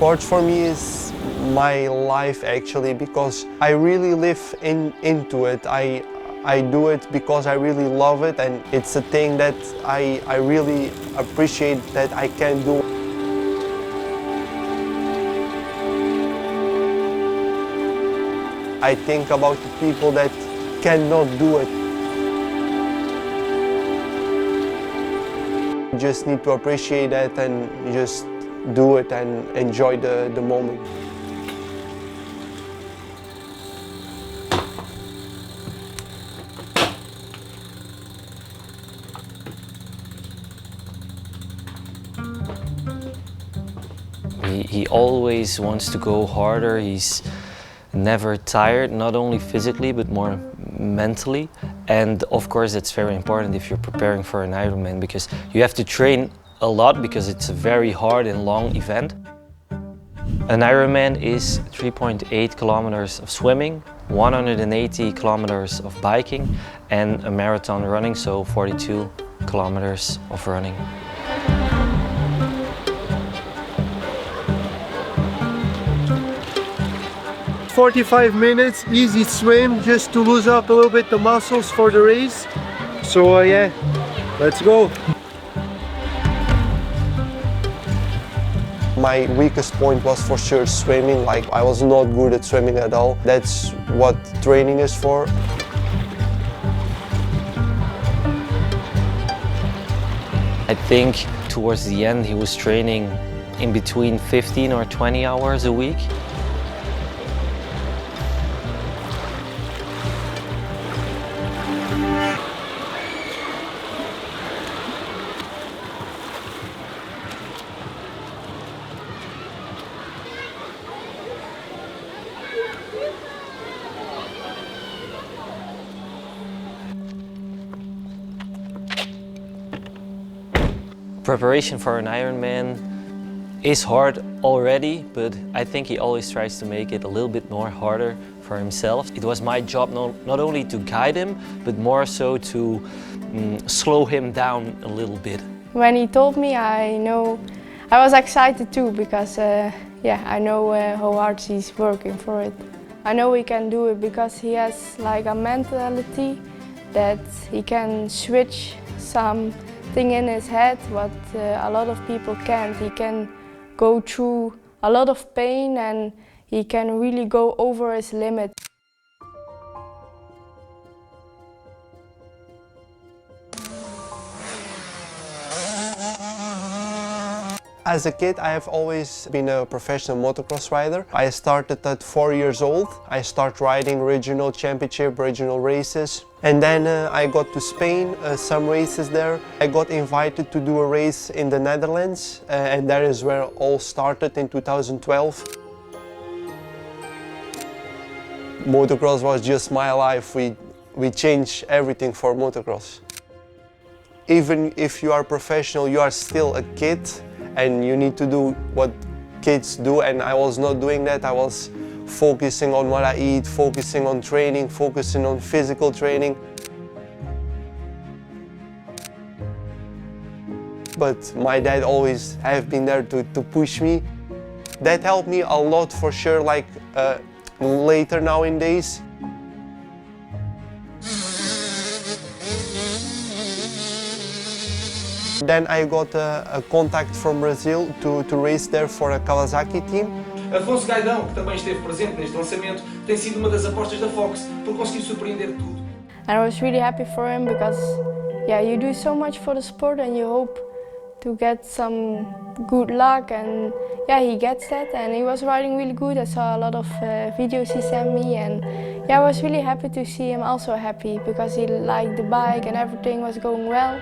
Sport for me is my life actually, because I really live into it. I do it because I really love it, and it's a thing that I really appreciate that I can do. I think about the people that cannot do it. You just need to appreciate that and just do it and enjoy the moment. He always wants to go harder. He's never tired, not only physically but more mentally. And of course it's very important if you're preparing for an Ironman, because you have to train a lot because it's a very hard and long event. An Ironman is 3.8 kilometers of swimming, 180 kilometers of biking, and a marathon running, so 42 kilometers of running. 45 minutes, easy swim, just to lose up a little bit the muscles for the race. So yeah, let's go. My weakest point was for sure swimming. Like, I was not good at swimming at all. That's what training is for. I think towards the end he was training in between 15 or 20 hours a week. Preparation for an Ironman is hard already, but I think he always tries to make it a little bit more harder for himself. It was my job not only to guide him, but more so to slow him down a little bit. When he told me, I was excited too, because yeah, I know how hard he's working for it. I know he can do it because he has like a mentality that he can switch something in his head what a lot of people can't. He can go through a lot of pain and he can really go over his limit. As a kid, I have always been a professional motocross rider. I started at 4 years old. I started riding regional championship, regional races. And then I got to Spain, some races there. I got invited to do a race in the Netherlands, and that is where it all started in 2012. Motocross was just my life. We changed everything for motocross. Even if you are professional, you are still a kid. And you need to do what kids do, and I was not doing that. I was focusing on what I eat, focusing on training, focusing on physical training. But my dad always have been there to push me. That helped me a lot for sure, like later nowadays. Then I got a contact from Brazil to race there for a Kawasaki team. Afonso Gaidao, que também esteve presente neste lançamento, tem sido uma das apostas da Fox por conseguir surpreender tudo. And I was really happy for him because, yeah, you do so much for the sport and you hope to get some good luck, and yeah, he gets that, and he was riding really good. I saw a lot of videos he sent me, and yeah, I was really happy to see him also happy because he liked the bike and everything was going well.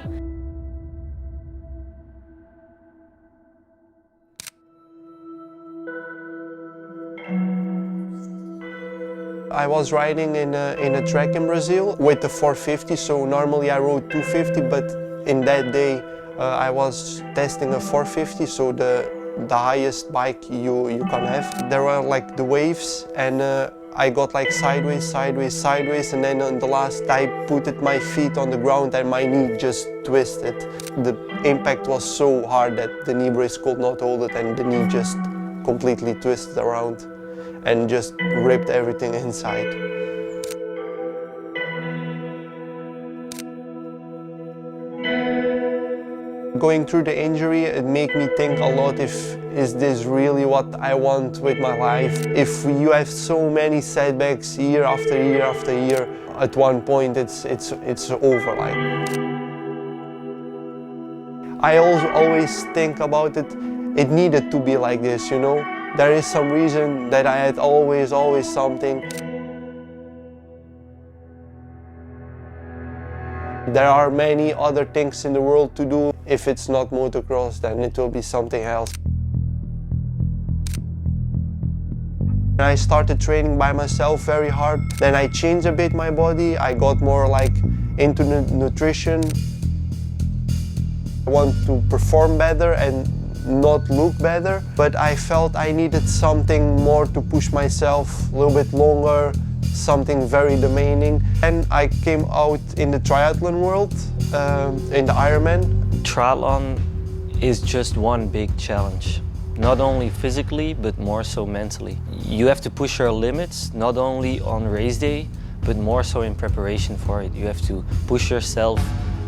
I was riding in a track in Brazil with the 450, so normally I rode 250, but in that day I was testing a 450, so the highest bike you can have. There were like the waves, and I got like sideways, sideways, sideways, and then on the last I put my feet on the ground and my knee just twisted. The impact was so hard that the knee brace could not hold it, and the knee just completely twisted around and just ripped everything inside. Going through the injury, it made me think a lot is this really what I want with my life? If you have so many setbacks year after year after year, at one point it's over. Like, I also always think about it, it needed to be like this, you know? There is some reason that I had always something. There are many other things in the world to do. If it's not motocross, then it will be something else. I started training by myself very hard. Then I changed a bit my body. I got more like into nutrition. I want to perform better and not look better, but I felt I needed something more to push myself a little bit longer, something very demanding. And I came out in the triathlon world, in the Ironman. Triathlon is just one big challenge, not only physically, but more so mentally. You have to push your limits, not only on race day, but more so in preparation for it. You have to push yourself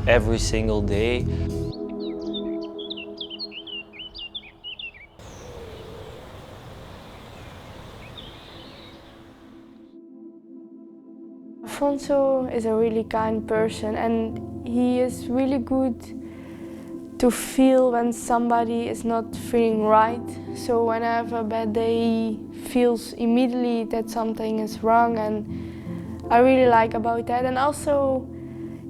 every single day. Afonso is a really kind person, and he is really good to feel when somebody is not feeling right. So when I have a bad day, he feels immediately that something is wrong, and I really like about that. And also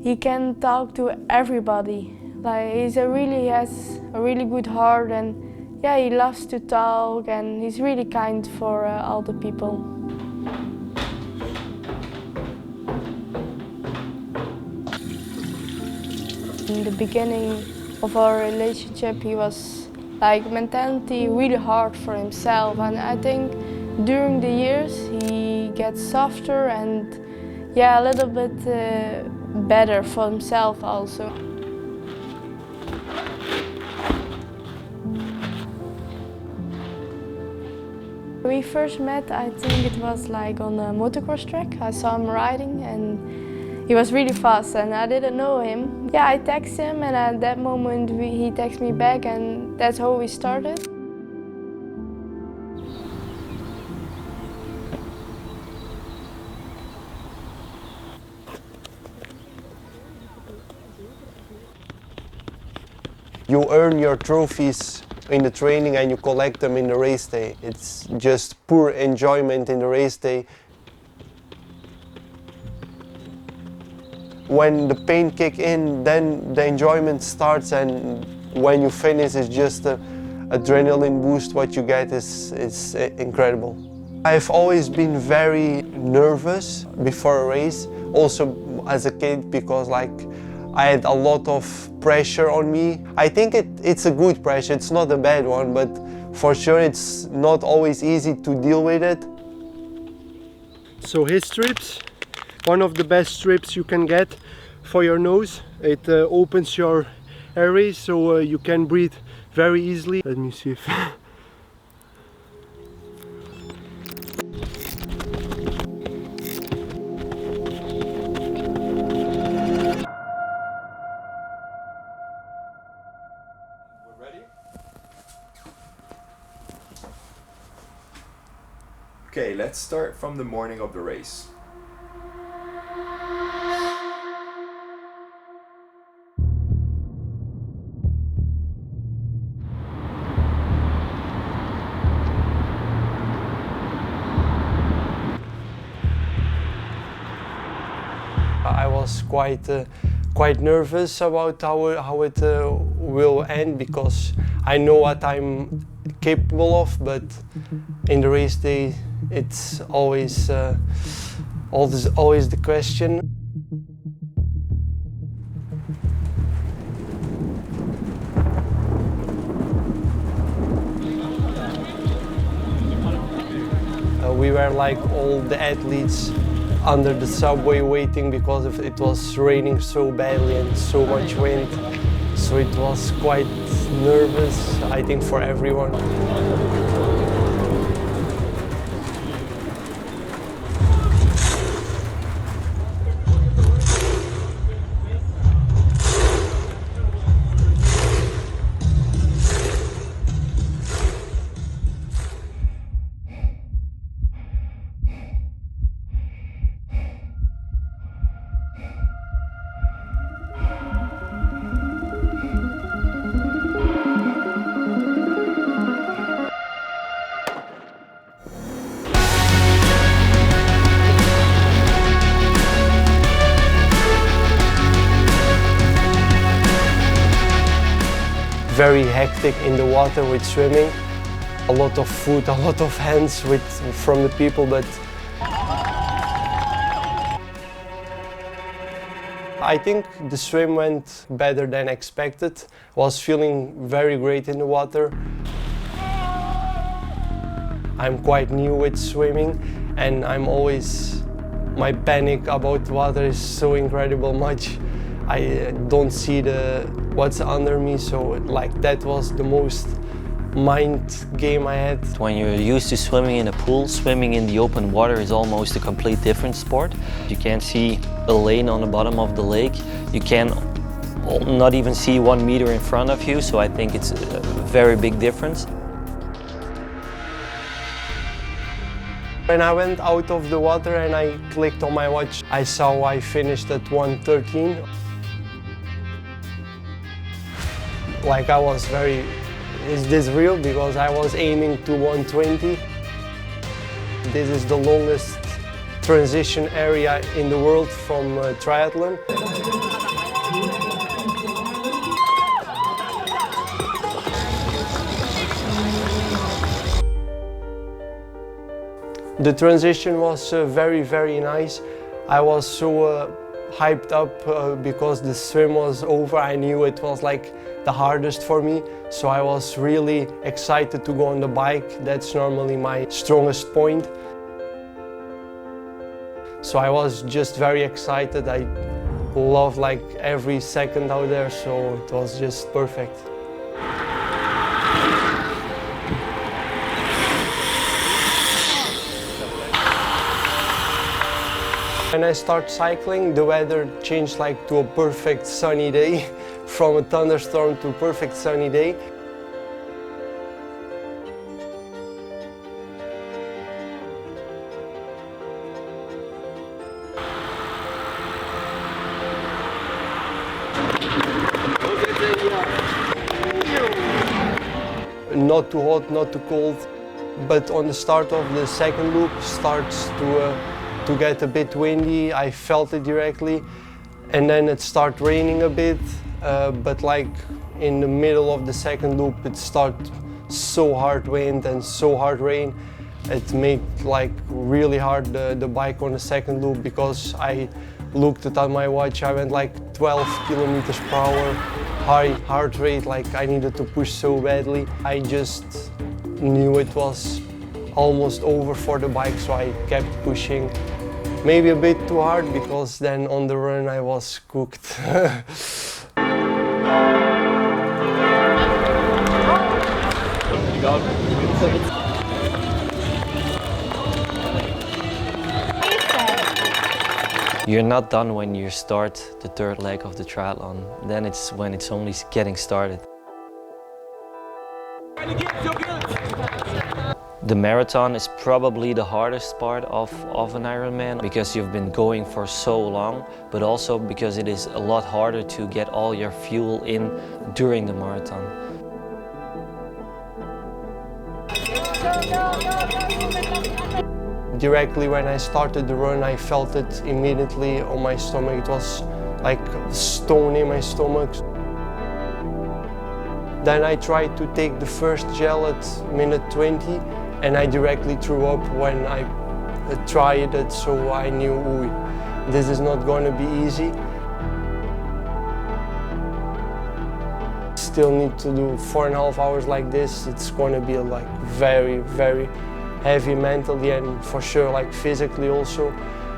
he can talk to everybody. Like, he has a really good heart, and yeah, he loves to talk, and he's really kind for all the people. In the beginning of our relationship, he was like mentality really hard for himself, and I think during the years he gets softer and yeah, a little bit better for himself also. We first met, I think it was like on a motocross track. I saw him riding and he was really fast and I didn't know him. Yeah, I texted him, and at that moment he texted me back, and that's how we started. You earn your trophies in the training and you collect them in the race day. It's just pure enjoyment in the race day. When the pain kicks in, then the enjoyment starts, and when you finish, it's just an adrenaline boost. What you get is incredible. I've always been very nervous before a race, also as a kid, because like I had a lot of pressure on me. I think it's a good pressure, it's not a bad one, but for sure it's not always easy to deal with it. So his strips, one of the best strips you can get for your nose. It opens your airways so you can breathe very easily. Let me see if... We're ready? Okay, let's start from the morning of the race. I was quite nervous about how it will end, because I know what I'm capable of, but in the race day it's always the question. We were like all the athletes under the subway waiting because it was raining so badly and so much wind. So it was quite nervous, I think, for everyone. very hectic in the water with swimming. A lot of food, a lot of hands from the people, but I think the swim went better than expected. Was feeling very great in the water. I'm quite new with swimming and my panic about water is so incredible much. I don't see what's under me, so like that was the most mind game I had. When you're used to swimming in a pool, swimming in the open water is almost a complete different sport. You can't see a lane on the bottom of the lake. You can not even see 1 meter in front of you, so I think it's a very big difference. When I went out of the water and I clicked on my watch, I saw I finished at 1:13. Like I was very, is this real? Because I was aiming to 1:20. This is the longest transition area in the world from triathlon. The transition was very, very nice. I was so hyped up because the swim was over. I knew it was like the hardest for me, so I was really excited to go on the bike. That's normally my strongest point. So I was just very excited. I loved like every second out there, so it was just perfect. When I start cycling, the weather changed like to a perfect sunny day, from a thunderstorm to a perfect sunny day. Not too hot, not too cold, but on the start of the second loop starts to get a bit windy. I felt it directly, and then it started raining a bit, but like in the middle of the second loop it started so hard wind and so hard rain. It made like really hard the bike on the second loop, because I looked at my watch, I went like 12 kilometers per hour, high heart rate, like I needed to push so badly. I just knew it was almost over for the bike, so I kept pushing. Maybe a bit too hard, because then on the run I was cooked. You're not done when you start the third leg of the triathlon. Then it's when it's only getting started. The marathon is probably the hardest part of an Ironman, because you've been going for so long, but also because it is a lot harder to get all your fuel in during the marathon. Directly when I started the run, I felt it immediately on my stomach. It was like a stone in my stomach. Then I tried to take the first gel at minute 20, and I directly threw up when I tried it, so I knew, ooh, this is not going to be easy. Still need to do 4.5 hours like this. It's going to be like very, very heavy mentally and for sure like physically also.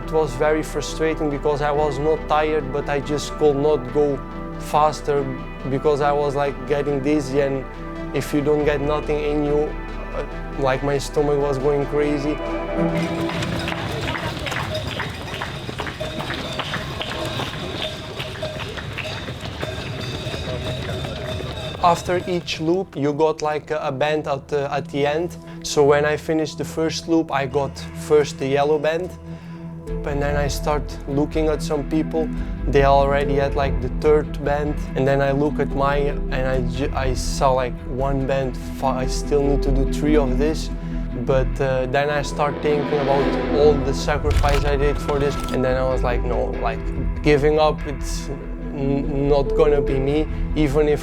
It was very frustrating because I was not tired, but I just could not go faster because I was like getting dizzy, and if you don't get nothing in you, like my stomach was going crazy. After each loop you got like a band at the end. So when I finished the first loop I got first the yellow band, and then I start looking at some people. They already had like the third band, and then I look at mine and I saw like one band. I still need to do 3 of this. But then I start thinking about all the sacrifice I did for this, and then I was like, no, like giving up, it's not gonna be me. Even if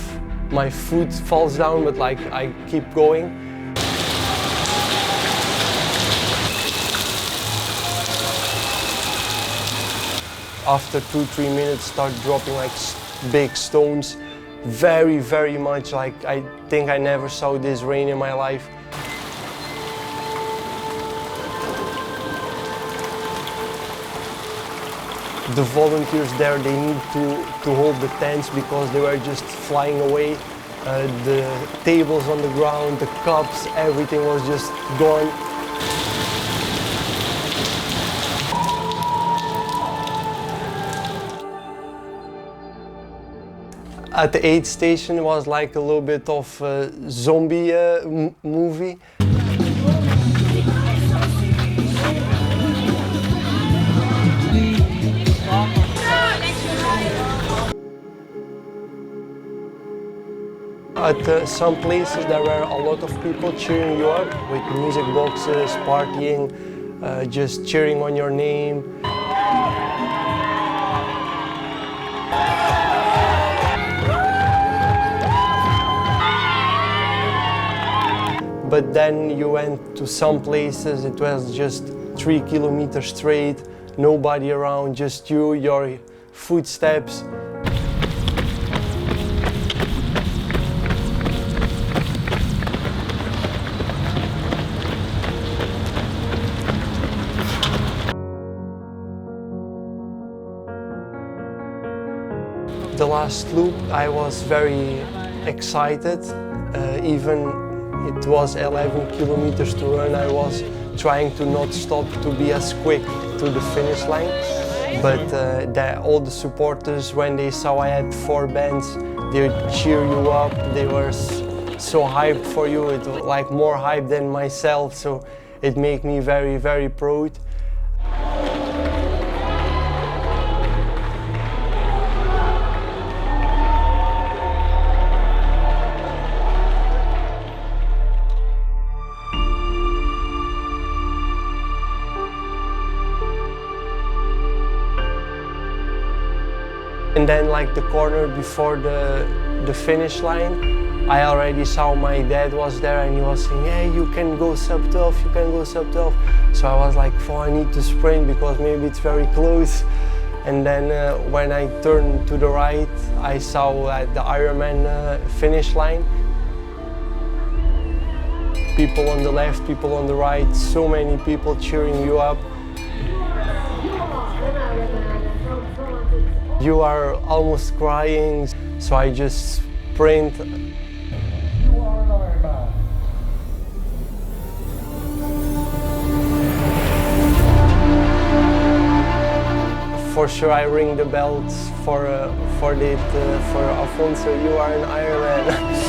my foot falls down, but like I keep going. After 2-3 minutes, start dropping like big stones, very much. Like I think I never saw this rain in my life. The volunteers there, they need to hold the tents because they were just flying away. The tables on the ground, the cups, everything was just gone. At the aid station, it was like a little bit of a zombie movie. At some places there were a lot of people cheering you up with music boxes, partying, just cheering on your name. But then you went to some places, it was just 3 kilometers straight, nobody around, just you, your footsteps. The last loop, I was very excited. Even it was 11 kilometers to run, I was trying to not stop to be as quick to the finish line. But all the supporters, when they saw I had 4 bands, they would cheer you up. They were so hyped for you. It was like more hype than myself, so it made me very proud. And then like the corner before the finish line, I already saw my dad was there and he was saying, "Hey, you can go sub 12, you can go sub 12." So I was like, "Oh, I need to sprint because maybe it's very close." And then when I turned to the right, I saw the Ironman finish line. People on the left, people on the right, so many people cheering you up. You are almost crying, so I just sprint. For sure, I ring the bells for Afonso. You are an Ironman.